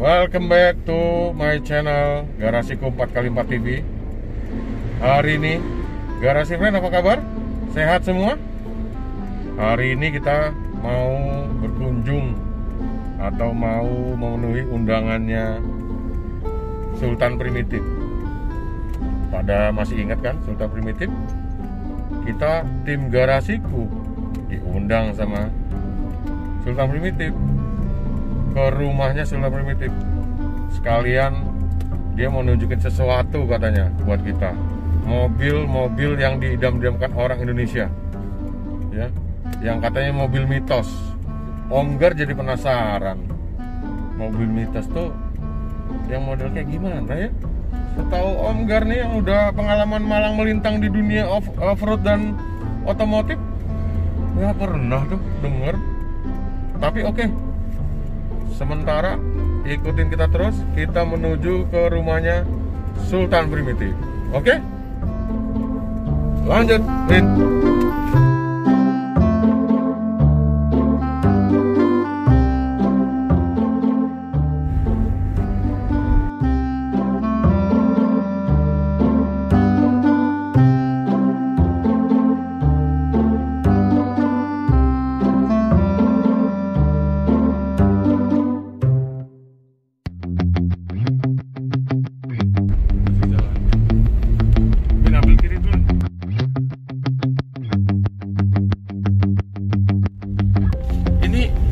Welcome back to my channel Garasiku 4x4 TV. Hari ini Garasi Friend, apa kabar? Sehat semua? Hari ini kita mau berkunjung atau mau memenuhi undangannya Sultan Primitif. Pada masih ingat kan Sultan Primitif? Kita tim Garasiku diundang sama Sultan Primitif ke rumahnya Sultan Primitif. Sekalian dia mau nunjukin sesuatu katanya buat kita. Mobil-mobil yang diidam-idamkan orang Indonesia, ya, yang katanya mobil mitos. Om Gar jadi penasaran, mobil mitos tuh yang model kayak gimana ya? Setahu Om Gar nih yang udah pengalaman malang melintang di dunia off-road dan otomotif, nggak pernah tuh denger. Tapi oke. Sementara ikutin kita terus, kita menuju ke rumahnya Sultan Primitif. Oke? Lanjut, Rin.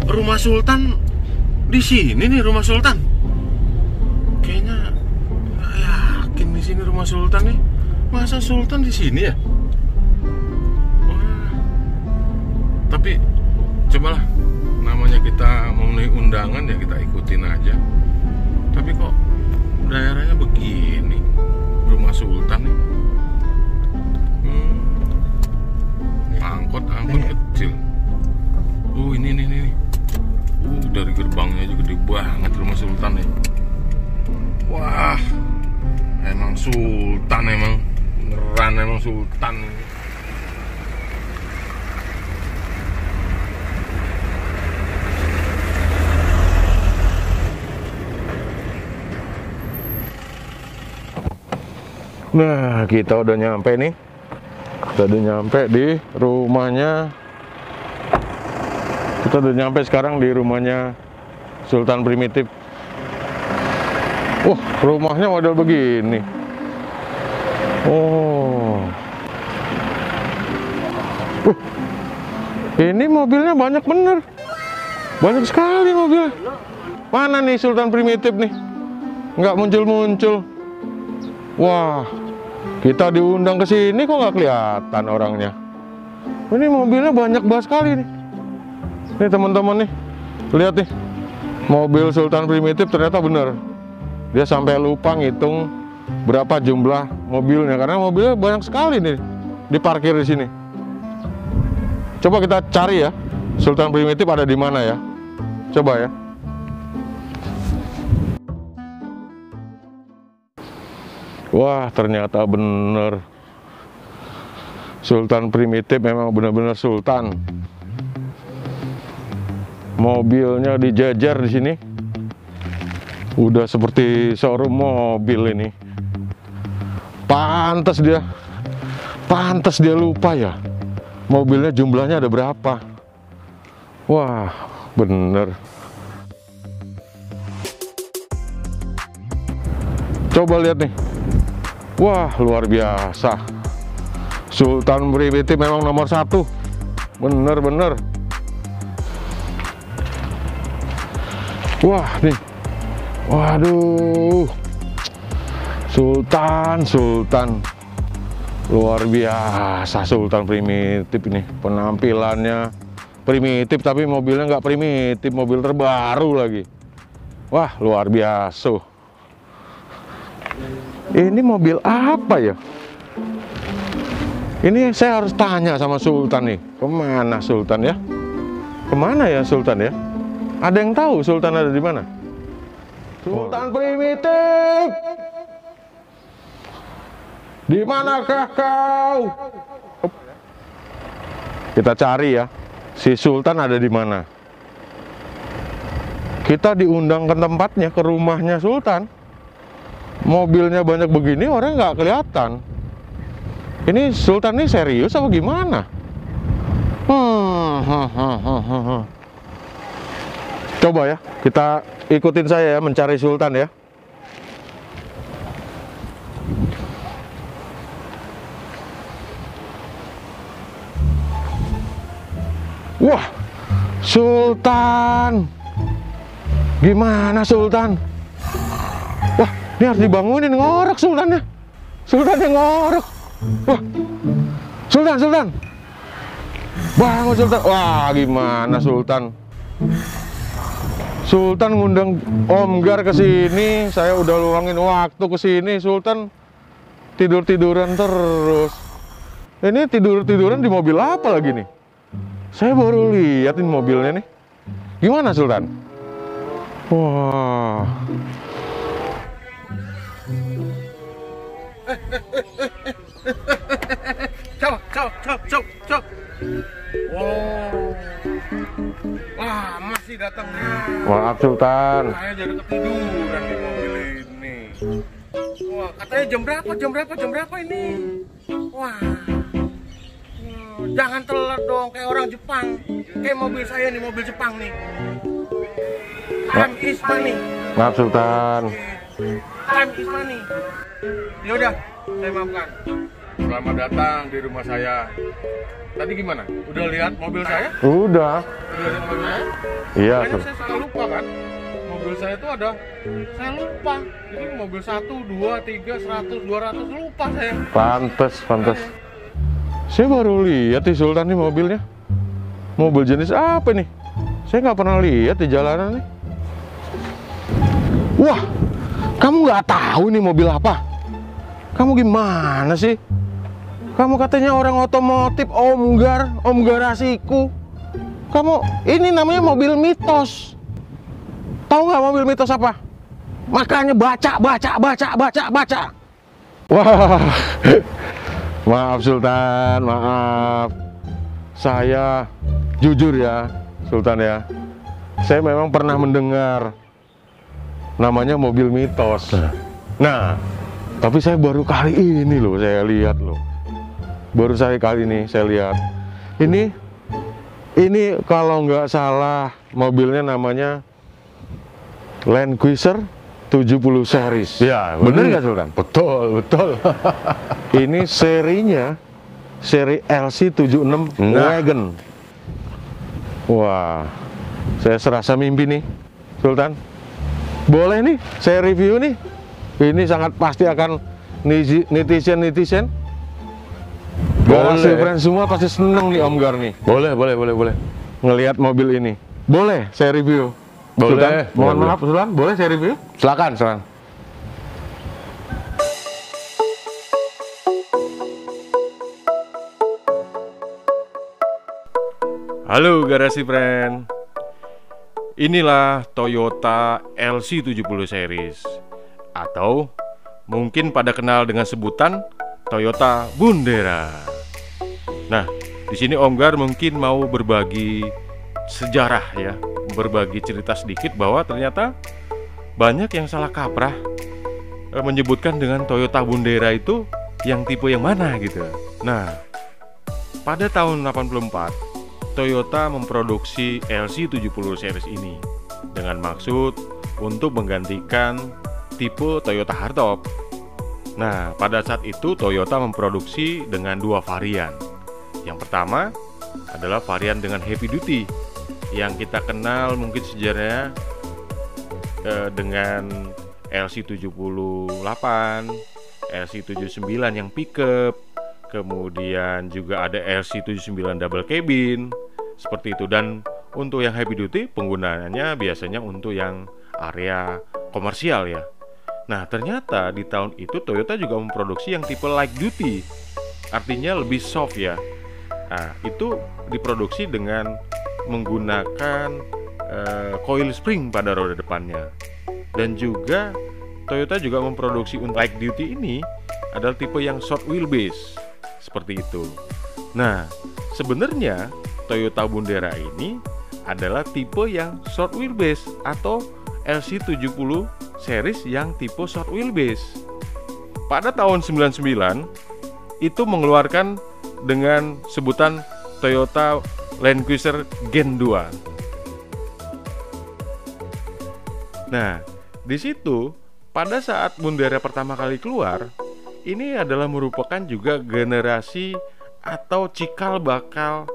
Rumah Sultan di sini nih, rumah Sultan. Kayaknya nggak yakin di sini rumah Sultan nih. Masa Sultan di sini ya? Wah. Tapi cobalah, namanya kita memenuhi undangan ya kita ikutin aja. Tapi kok daerahnya begini, rumah Sultan nih. Angkot kecil. Ini. Dari gerbangnya aja gede banget rumah Sultan nih. Wah, emang Sultan, emang beneran emang Sultan ini. Nah, kita udah nyampe nih. Kita udah nyampe di rumahnya. Kita udah nyampe sekarang di rumahnya Sultan Primitif. Rumahnya model begini. Ini mobilnya banyak bener. Banyak sekali mobil. Mana nih Sultan Primitif nih? Nggak muncul-muncul. Wah, kita diundang ke sini kok nggak kelihatan orangnya. Ini mobilnya banyak banget sekali nih. Nih teman-teman nih, lihat nih, mobil Sultan Primitif ternyata bener. Dia sampai lupa ngitung berapa jumlah mobilnya karena mobilnya banyak sekali nih diparkir di sini. Coba kita cari ya, Sultan Primitif ada di mana ya? Coba ya. Wah, ternyata bener. Sultan Primitif memang benar-benar Sultan. Mobilnya dijajar di sini. Udah seperti showroom mobil ini. Pantas dia lupa ya. Mobilnya jumlahnya ada berapa? Wah, bener. Coba lihat nih. Wah, luar biasa. Sultan Primitif memang nomor 1. Bener-bener. Wah, nih. Waduh. Sultan. Luar biasa Sultan Primitif ini. Penampilannya primitif tapi mobilnya nggak primitif, mobil terbaru lagi. Wah, luar biasa. Ini mobil apa ya? Ini saya harus tanya sama Sultan nih. Kemana Sultan ya? Kemana ya Sultan ya? Ada yang tahu Sultan ada di mana? Sultan Primitif, di manakah kau? Kita cari ya, si Sultan ada di mana? Kita diundang ke tempatnya, ke rumahnya Sultan. Mobilnya banyak begini, orang nggak kelihatan. Ini Sultan ini serius apa gimana? Coba ya, kita ikutin saya ya, mencari Sultan ya. Wah, Sultan. Gimana Sultan? Wah, ini harus dibangunin, ngorok Sultannya. Sultannya ngorok. Wah, Sultan. Bangun Sultan. Wah, gimana Sultan? Sultan ngundang Om Gar ke sini, saya udah luangin waktu ke sini, Sultan tidur-tiduran terus. Ini tidur-tiduran di mobil apa lagi nih? Saya baru liatin mobilnya nih. Gimana Sultan? Wah. Cok. Wow. Wah, masih datangnya. Maaf Sultan. Saya jadi ketiduran di mobil ini. Wah, katanya jam berapa ini? Wah. Jangan telat dong, kayak orang Jepang. Kayak mobil saya nih, mobil Jepang nih. Time is money. Maaf Sultan. Time is money. Yaudah, saya maafkan. Selamat datang di rumah saya. Tadi gimana? Udah lihat mobil saya? Udah lihat mobil saya? Iya. Makanya saya suka lupa kan. Mobil saya itu ada, saya lupa. Jadi mobil 1, 2, 3, 100, 200 lupa saya. Pantes. Saya baru lihat di Sultan nih mobilnya. Mobil jenis apa nih? Saya nggak pernah lihat di jalanan nih. Wah, kamu nggak tahu nih mobil apa? Kamu gimana sih? Kamu katanya orang otomotif, Om Garasiku. Kamu, ini namanya mobil mitos. Tahu nggak mobil mitos apa? Makanya baca. Wah, maaf Sultan, maaf. Saya jujur ya, Sultan ya. Saya memang pernah mendengar namanya mobil mitos. Nah, tapi saya baru kali ini loh saya lihat loh. Baru saya kali ini saya lihat. Ini kalau nggak salah mobilnya namanya Land Cruiser 70 series. Ya, bener nggak Sultan? Betul. Ini serinya seri LC76 Wagon. Wah, saya serasa mimpi nih, Sultan. Boleh nih, saya review nih. Ini sangat pasti akan netizen. Garasi friends semua pasti seneng nih Om Gar nih. Boleh. Ngelihat mobil ini. Boleh saya review? Boleh. Sultan, mohon maaf Sultan, boleh saya review? Silakan. Halo Garasi Friend. Inilah Toyota LC70 series, atau mungkin pada kenal dengan sebutan Toyota Bundera. Nah, di sini Om Gar mungkin mau berbagi sejarah ya, berbagi cerita sedikit bahwa ternyata banyak yang salah kaprah menyebutkan dengan Toyota Bundera itu yang tipe yang mana gitu. Nah, pada tahun 84 Toyota memproduksi LC70 series ini dengan maksud untuk menggantikan tipe Toyota hardtop. Nah, pada saat itu Toyota memproduksi dengan dua varian. Yang pertama adalah varian dengan heavy duty yang kita kenal mungkin sejarahnya dengan LC78, LC79 yang pickup, kemudian juga ada LC79 double cabin seperti itu. Dan untuk yang heavy duty penggunaannya biasanya untuk yang area komersial ya. Nah, ternyata di tahun itu Toyota juga memproduksi yang tipe light duty, artinya lebih soft ya. Nah, itu diproduksi dengan menggunakan coil spring pada roda depannya. Dan juga Toyota juga memproduksi untuk light duty ini adalah tipe yang short wheelbase seperti itu. Nah, sebenarnya Toyota Bundera ini adalah tipe yang short wheelbase atau LC70 series yang tipe short wheelbase. Pada tahun 99 itu mengeluarkan dengan sebutan Toyota Land Cruiser Gen 2. Nah, di situ pada saat Bundera pertama kali keluar, ini adalah merupakan juga generasi atau cikal bakal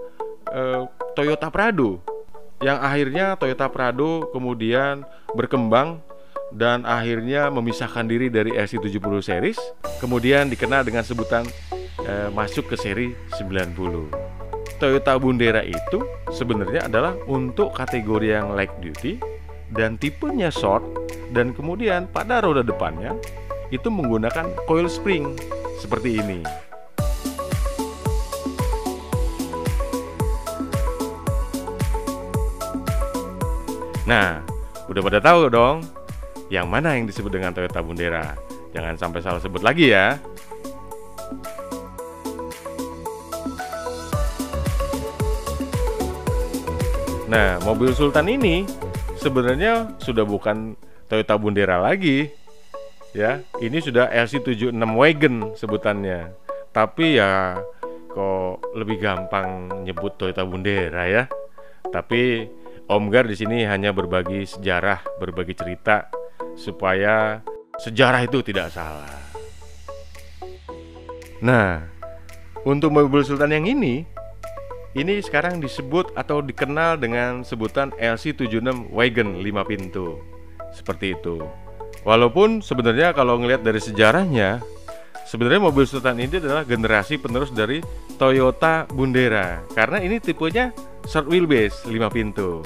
Toyota Prado, yang akhirnya Toyota Prado kemudian berkembang dan akhirnya memisahkan diri dari LC70 series, kemudian dikenal dengan sebutan masuk ke seri 90. Toyota Bundera itu sebenarnya adalah untuk kategori yang light duty dan tipenya short, dan kemudian pada roda depannya itu menggunakan coil spring seperti ini. Nah, udah pada tahu dong yang mana yang disebut dengan Toyota Bundera. Jangan sampai salah sebut lagi ya. Nah, mobil Sultan ini sebenarnya sudah bukan Toyota Bundera lagi. Ya, ini sudah LC76 Wagon sebutannya. Tapi ya kok lebih gampang nyebut Toyota Bundera ya. Tapi Om Gar di sini hanya berbagi sejarah, berbagi cerita supaya sejarah itu tidak salah. Nah, untuk mobil Sultan yang ini sekarang disebut atau dikenal dengan sebutan LC76 Wagon 5 pintu. Seperti itu. Walaupun sebenarnya kalau ngelihat dari sejarahnya, sebenarnya mobil Sultan ini adalah generasi penerus dari Toyota Bundera, karena ini tipenya short wheelbase 5 pintu.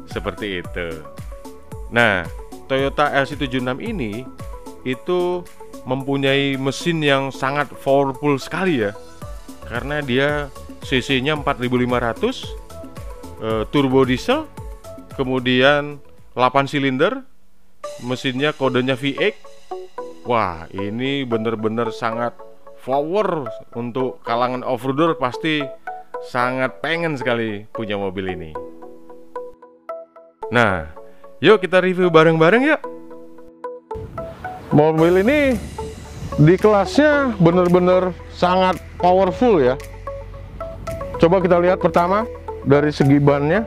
Seperti itu. Nah, Toyota LC76 ini itu mempunyai mesin yang sangat powerful sekali ya. Karena dia cc-nya 4500, turbo diesel, kemudian 8 silinder, mesinnya kodenya V8. Wah, ini benar-benar sangat power. Untuk kalangan off-roader pasti sangat pengen sekali punya mobil ini. Nah, yuk kita review bareng-bareng ya. Mobil ini di kelasnya benar-benar sangat powerful ya. Coba kita lihat pertama dari segi bannya.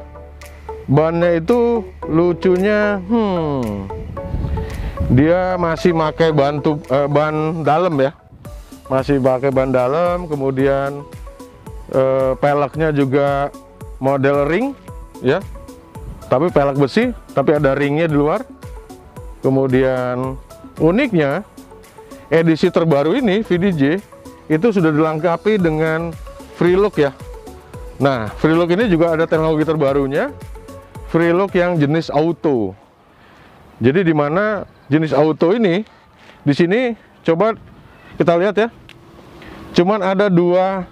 Bannya itu lucunya, dia masih pakai ban dalam ya. Masih pakai ban dalam, kemudian peleknya juga model ring ya. Tapi pelek besi, tapi ada ringnya di luar. Kemudian uniknya edisi terbaru ini VDJ itu sudah dilengkapi dengan free look ya. Nah, free look ini juga ada teknologi terbarunya, free look yang jenis auto. Jadi di mana jenis auto ini di sini coba kita lihat ya. Cuman ada dua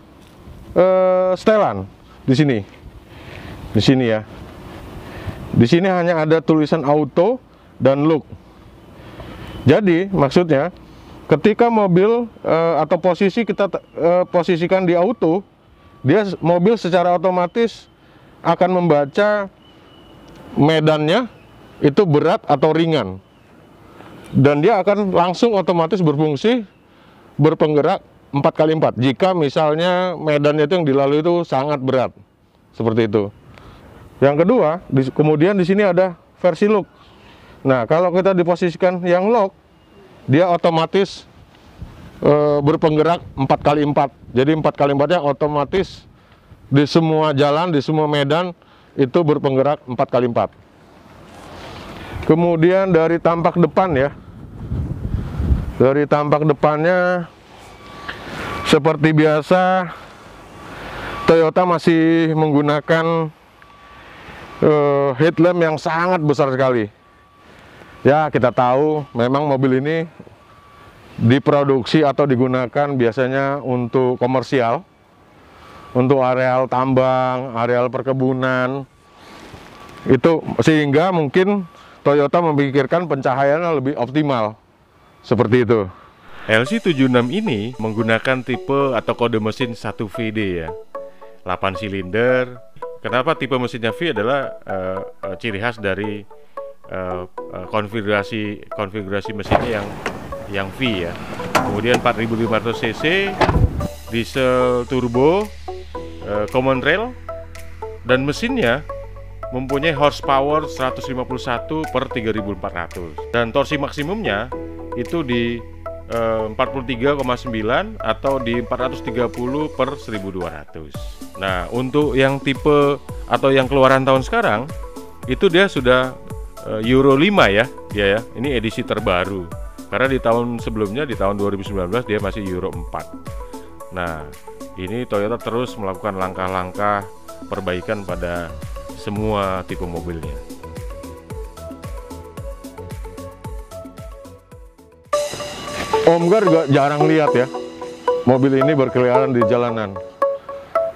setelan di sini. Di sini ya. Di sini hanya ada tulisan auto dan look. Jadi maksudnya ketika mobil atau posisi kita posisikan di auto, mobil secara otomatis akan membaca medannya itu berat atau ringan, dan dia akan langsung otomatis berfungsi berpenggerak 4x4 jika misalnya medannya itu yang dilalui itu sangat berat, seperti itu. Yang kedua, kemudian di sini ada versi lock. Nah, kalau kita diposisikan yang lock, dia otomatis berpenggerak 4x4. Jadi 4x4-nya otomatis di semua jalan, di semua medan itu berpenggerak 4x4. Kemudian dari tampak depan ya. Dari tampak depannya seperti biasa Toyota masih menggunakan headlamp yang sangat besar sekali. Ya, kita tahu memang mobil ini diproduksi atau digunakan biasanya untuk komersial, untuk areal tambang, areal perkebunan. Itu sehingga mungkin Toyota memikirkan pencahayaannya lebih optimal. Seperti itu. LC76 ini menggunakan tipe atau kode mesin 1VD ya. 8 silinder Kenapa tipe mesinnya V adalah ciri khas dari konfigurasi mesinnya yang V ya. Kemudian 4500 cc, diesel turbo, common rail, dan mesinnya mempunyai horsepower 151 per 3400 dan torsi maksimumnya itu di 43,9 atau di 430 per 1200. Nah, untuk yang tipe atau yang keluaran tahun sekarang itu dia sudah Euro 5 ya, dia ya. Ini edisi terbaru. Karena di tahun sebelumnya, di tahun 2019 dia masih Euro 4. Nah, ini Toyota terus melakukan langkah-langkah perbaikan pada semua tipe mobilnya. Om Gar juga jarang lihat ya mobil ini berkeliaran di jalanan.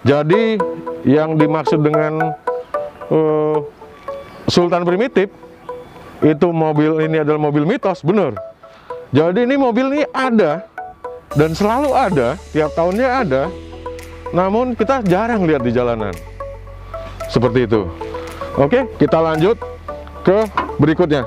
Jadi yang dimaksud dengan Sultan Primitif itu mobil ini adalah mobil mitos, bener. Jadi ini mobil ini ada dan selalu ada, tiap tahunnya ada. Namun kita jarang lihat di jalanan. Seperti itu. Oke, kita lanjut ke berikutnya.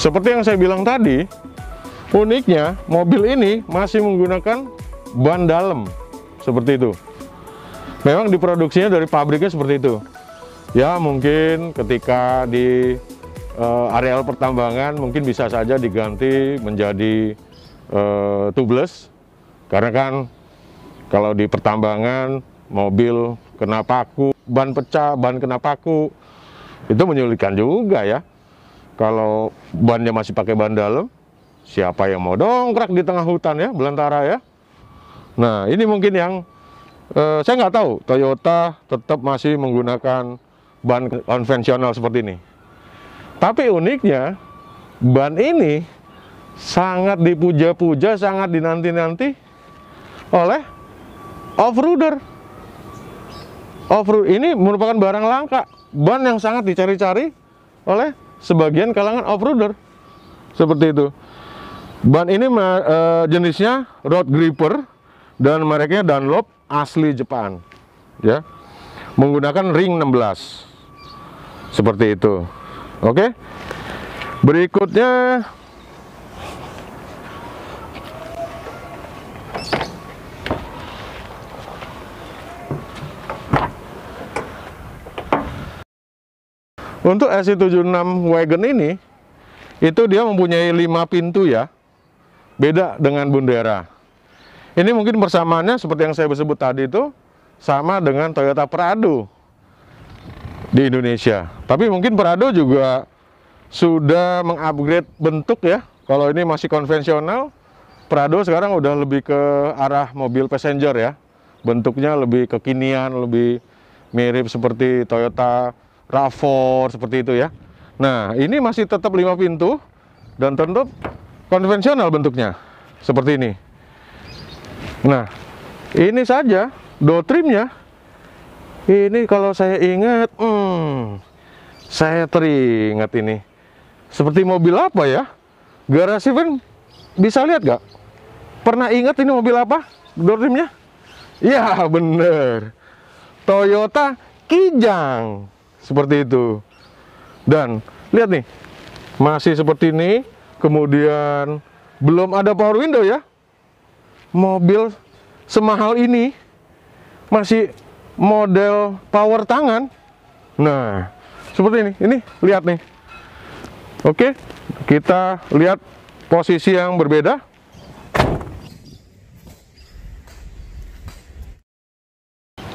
Seperti yang saya bilang tadi, uniknya mobil ini masih menggunakan ban dalam seperti itu. Memang diproduksinya dari pabriknya seperti itu. Ya, mungkin ketika di areal pertambangan mungkin bisa saja diganti menjadi tubeless, karena kan kalau di pertambangan mobil kena paku, ban pecah, ban kena paku, itu menyulitkan juga ya. Kalau bannya masih pakai ban dalam, siapa yang mau dongkrak di tengah hutan ya, belantara ya. Nah, ini mungkin yang saya nggak tahu, Toyota tetap masih menggunakan ban konvensional seperti ini. Tapi uniknya, ban ini sangat dipuja-puja, sangat dinanti-nanti oleh off-roader. Off-road ini merupakan barang langka, ban yang sangat dicari-cari oleh sebagian kalangan off-roader. Seperti itu. Ban ini jenisnya road gripper dan mereknya Dunlop, asli Jepang. Ya. Menggunakan ring 16. Seperti itu. Oke. Berikutnya untuk SI76 wagon ini, itu dia mempunyai 5 pintu ya, beda dengan Bundera. Ini mungkin persamaannya seperti yang saya sebut tadi itu, sama dengan Toyota Prado di Indonesia. Tapi mungkin Prado juga sudah mengupgrade bentuk ya. Kalau ini masih konvensional, Prado sekarang udah lebih ke arah mobil passenger ya. Bentuknya lebih kekinian, lebih mirip seperti Toyota RAV4 seperti itu ya. Nah, ini masih tetap 5 pintu dan tentu konvensional bentuknya seperti ini. Nah, ini saja door trimnya. Ini kalau saya ingat, saya teringat ini. Seperti mobil apa ya? Garasi Van bisa lihat gak? Pernah ingat ini mobil apa? Door trimnya? Ya, bener. Toyota Kijang. Seperti itu. Dan lihat nih, masih seperti ini. Kemudian belum ada power window ya. Mobil semahal ini masih model power tangan. Nah, seperti ini. Ini lihat nih. Oke, kita lihat posisi yang berbeda.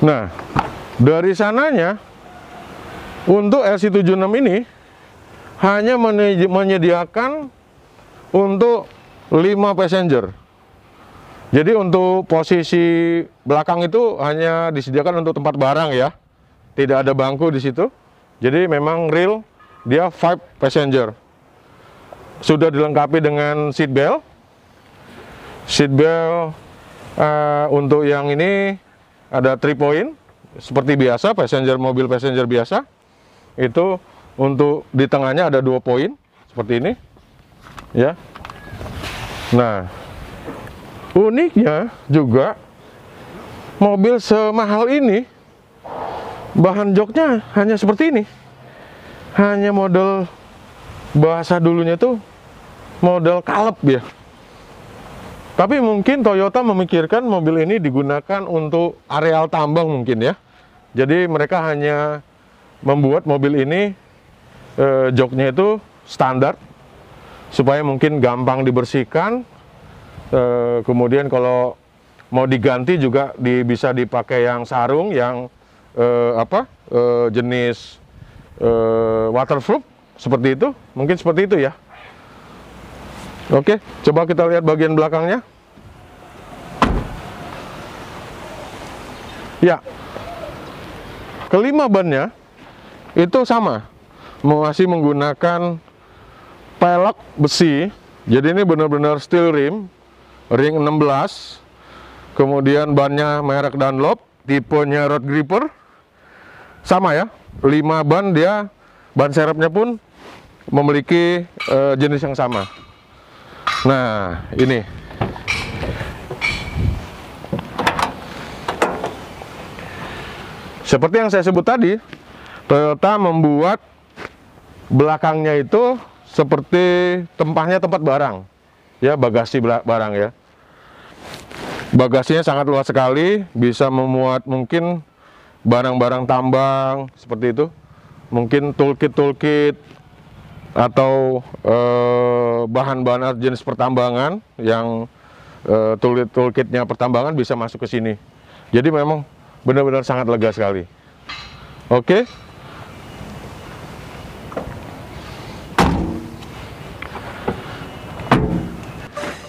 Nah, dari sananya untuk SI76 ini hanya menyediakan untuk 5 passenger. Jadi untuk posisi belakang itu hanya disediakan untuk tempat barang ya. Tidak ada bangku di situ. Jadi memang real dia 5 passenger. Sudah dilengkapi dengan seat belt. Seat belt untuk yang ini ada 3 point seperti biasa mobil passenger biasa. Itu Untuk di tengahnya ada 2 poin seperti ini, ya. Nah, uniknya juga mobil semahal ini bahan joknya hanya seperti ini, hanya model bahasa dulunya itu model kalep ya. Tapi mungkin Toyota memikirkan mobil ini digunakan untuk areal tambang mungkin ya. Jadi mereka hanya membuat mobil ini joknya itu standar supaya mungkin gampang dibersihkan. Kemudian kalau mau diganti juga bisa dipakai yang sarung yang jenis waterproof seperti itu, mungkin seperti itu ya. Oke, coba kita lihat bagian belakangnya. Ya, kelima bannya itu sama, masih menggunakan pelek besi. Jadi ini benar-benar steel rim, ring 16. Kemudian bannya merek Dunlop, tipenya road gripper. Sama ya, 5 ban dia, ban serepnya pun memiliki jenis yang sama. Nah, ini seperti yang saya sebut tadi, Toyota membuat belakangnya itu seperti tempatnya tempat barang, ya, bagasi barang ya. Bagasinya sangat luas sekali, bisa memuat mungkin barang-barang tambang seperti itu, mungkin toolkit atau bahan-bahan jenis pertambangan yang toolkitnya pertambangan bisa masuk ke sini. Jadi memang benar-benar sangat lega sekali. Oke.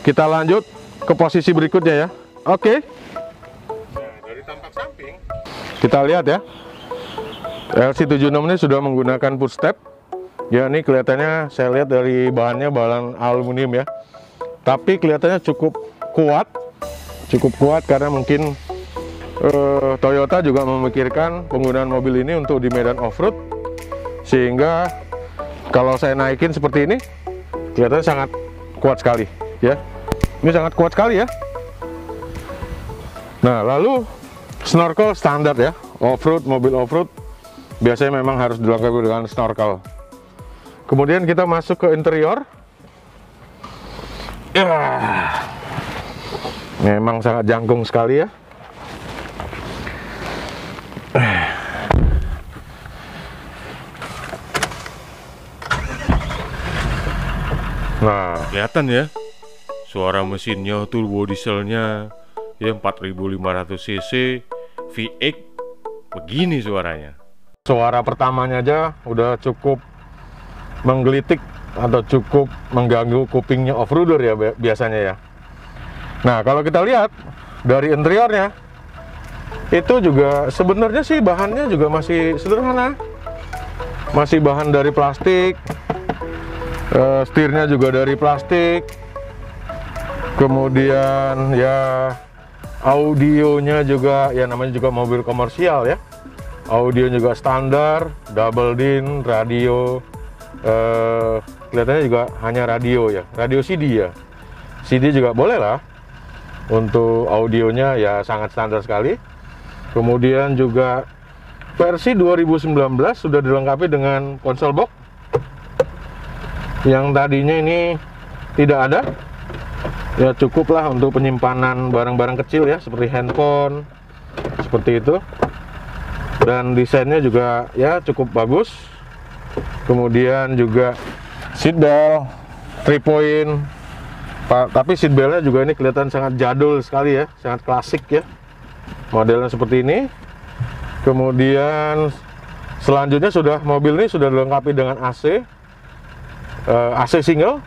Kita lanjut ke posisi berikutnya ya. Oke. Nah, dari tampak samping kita lihat ya. LC76 ini sudah menggunakan push step. Ya, ini kelihatannya saya lihat dari bahannya bahan aluminium ya. Tapi kelihatannya cukup kuat karena mungkin Toyota juga memikirkan penggunaan mobil ini untuk di medan off-road, sehingga kalau saya naikin seperti ini kelihatannya sangat kuat sekali ya. Ini sangat kuat sekali ya. Nah, lalu snorkel standar ya, off-road, mobil off-road biasanya memang harus dilengkapi dengan snorkel. Kemudian kita masuk ke interior. Memang sangat jangkung sekali ya. Nah, Kelihatan ya, suara mesinnya, turbo dieselnya ya 4500 cc V8, begini suaranya. suara pertamanya aja udah cukup menggelitik atau cukup mengganggu kupingnya off-roader ya biasanya ya. Nah, kalau kita lihat dari interiornya, itu juga sebenarnya sih bahannya juga masih sederhana. Masih bahan dari plastik, setirnya juga dari plastik. Kemudian ya audionya juga, ya namanya juga mobil komersial ya. Audio juga standar, double din, radio. Kelihatannya juga hanya radio ya, radio CD ya. CD juga boleh lah. Untuk audionya ya sangat standar sekali. Kemudian juga versi 2019 sudah dilengkapi dengan konsol box yang tadinya ini tidak ada. Ya cukuplah untuk penyimpanan barang-barang kecil ya, seperti handphone, seperti itu. Dan desainnya juga ya cukup bagus. Kemudian juga seat belt 3 point, tapi seat beltnya juga ini kelihatan sangat jadul sekali ya, sangat klasik ya, modelnya seperti ini. Kemudian selanjutnya mobil ini sudah dilengkapi dengan AC, AC single,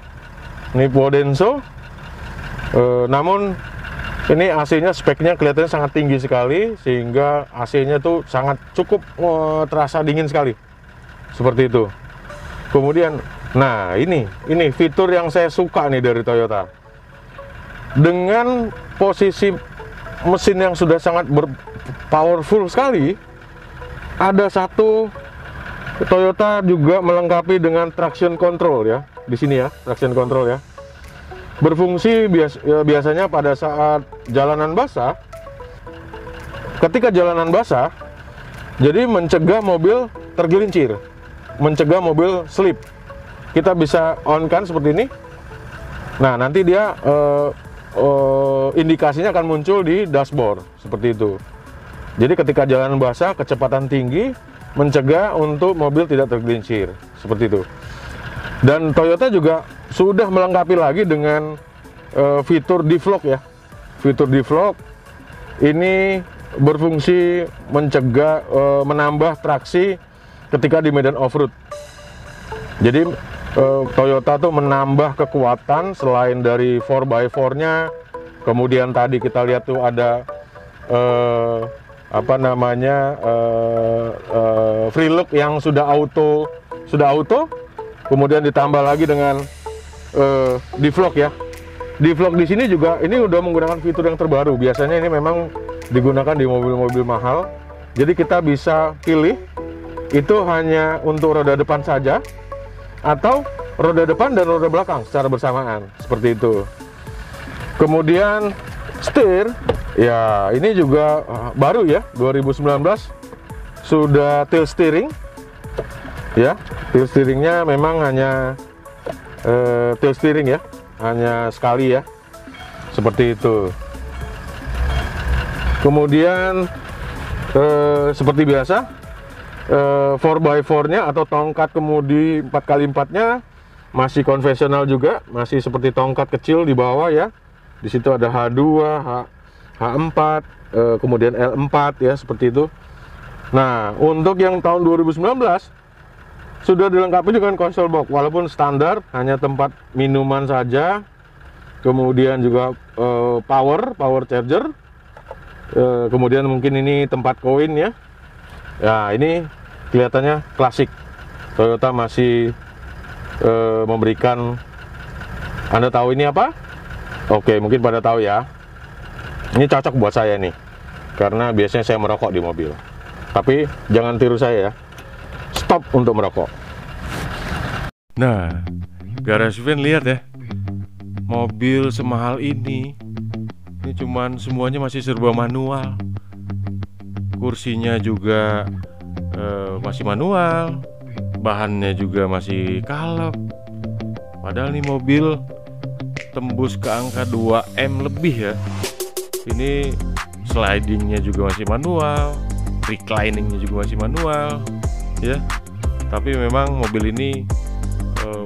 Nippo Denso. Namun ini AC-nya speknya kelihatannya sangat tinggi sekali, sehingga AC-nya tuh sangat cukup terasa dingin sekali, seperti itu. Kemudian, nah ini fitur yang saya suka nih dari Toyota. Dengan posisi mesin yang sudah sangat powerful sekali, ada satu Toyota juga melengkapi dengan traction control ya. Di sini ya, traction control ya. Berfungsi biasanya pada saat jalanan basah. Ketika jalanan basah, jadi mencegah mobil tergelincir, mencegah mobil slip. Kita bisa on kan seperti ini. Nah, nanti dia indikasinya akan muncul di dashboard seperti itu. Jadi ketika jalan basah, kecepatan tinggi, mencegah untuk mobil tidak tergelincir seperti itu. Dan Toyota juga sudah melengkapi lagi dengan fitur defog ya. Fitur defog ini berfungsi mencegah menambah traksi ketika di medan off-road. Jadi Toyota tuh menambah kekuatan selain dari 4x4-nya, kemudian tadi kita lihat tuh ada free look yang sudah auto, kemudian ditambah lagi dengan defog ya. Defog di sini juga ini udah menggunakan fitur yang terbaru. Biasanya ini memang digunakan di mobil-mobil mahal. Jadi kita bisa pilih itu hanya untuk roda depan saja, atau roda depan dan roda belakang secara bersamaan seperti itu. Kemudian setir ya, ini juga baru ya, 2019 sudah tilt steering ya. Tilt steeringnya memang hanya tilt steering ya, hanya sekali ya, seperti itu. Kemudian seperti biasa 4x4-nya atau tongkat kemudi 4x4-nya masih konvensional juga, masih seperti tongkat kecil di bawah ya. Di situ ada H2, H4, kemudian L4 ya, seperti itu. Nah, untuk yang tahun 2019 sudah dilengkapi dengan konsol box, walaupun standar hanya tempat minuman saja. Kemudian juga power charger. Kemudian mungkin ini tempat koin ya. Ya, ini kelihatannya klasik. Toyota masih memberikan. Anda tahu ini apa? Oke, mungkin pada tahu ya. Ini cocok buat saya nih, karena biasanya saya merokok di mobil. Tapi jangan tiru saya ya. Stop untuk merokok. Nah, Garasi Van lihat ya, mobil semahal ini cuman semuanya masih serba manual. Kursinya juga masih manual, bahannya juga masih kalep. Padahal nih mobil tembus ke angka 2M lebih ya. Ini slidingnya juga masih manual, recliningnya juga masih manual ya. Tapi memang mobil ini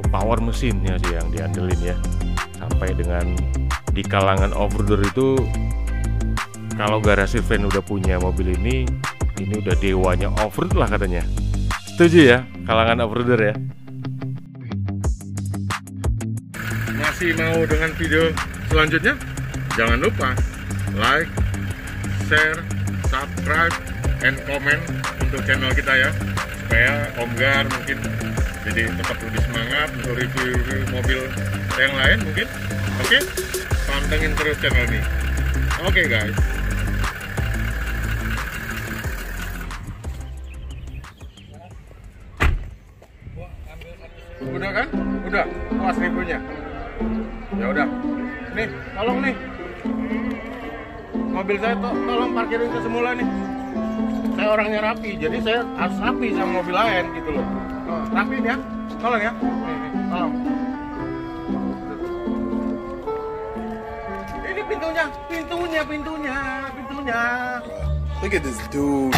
power mesinnya sih yang diandelin ya. Sampai dengan di kalangan off-roader itu, kalau Garasi Van udah punya mobil ini udah dewanya off-road lah katanya. Setuju ya, kalangan off-roader ya. Masih mau dengan video selanjutnya? Jangan lupa like, share, subscribe, and comment untuk channel kita ya, supaya Om Gar mungkin jadi tetap lebih semangat untuk review mobil yang lain mungkin. Oke? Pantengin terus channel ini. Oke guys. Udah kan? Udah puas reviewnya. Ya udah. Nih, tolong nih. Mobil saya tolong parkirin ke semula nih. Saya orangnya rapi, jadi saya harus rapi sama mobil lain gitu loh. Rapiin ya. Tolong ya. Nih, tolong. Ini pintunya. Look at this dude.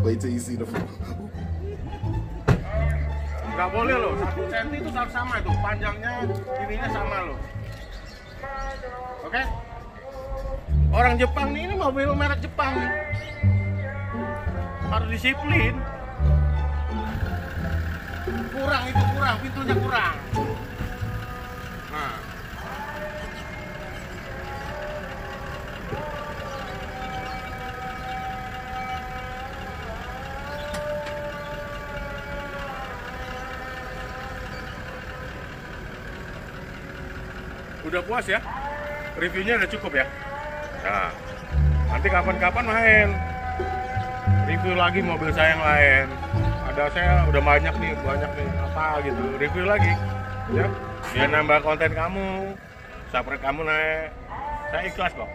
Wait till you see the Nggak boleh loh, 1 cm itu harus sama itu, panjangnya, ininya sama loh. Oke? Orang Jepang nih, ini mobil merek Jepang nih. Harus disiplin. Kurang, pintunya kurang. Nah. Udah puas ya? Reviewnya udah cukup ya? Nah, nanti kapan-kapan main review lagi mobil saya yang lain. Ada saya udah banyak nih apa gitu, review lagi ya, biar nambah konten kamu, subscribe kamu naik, saya ikhlas kok.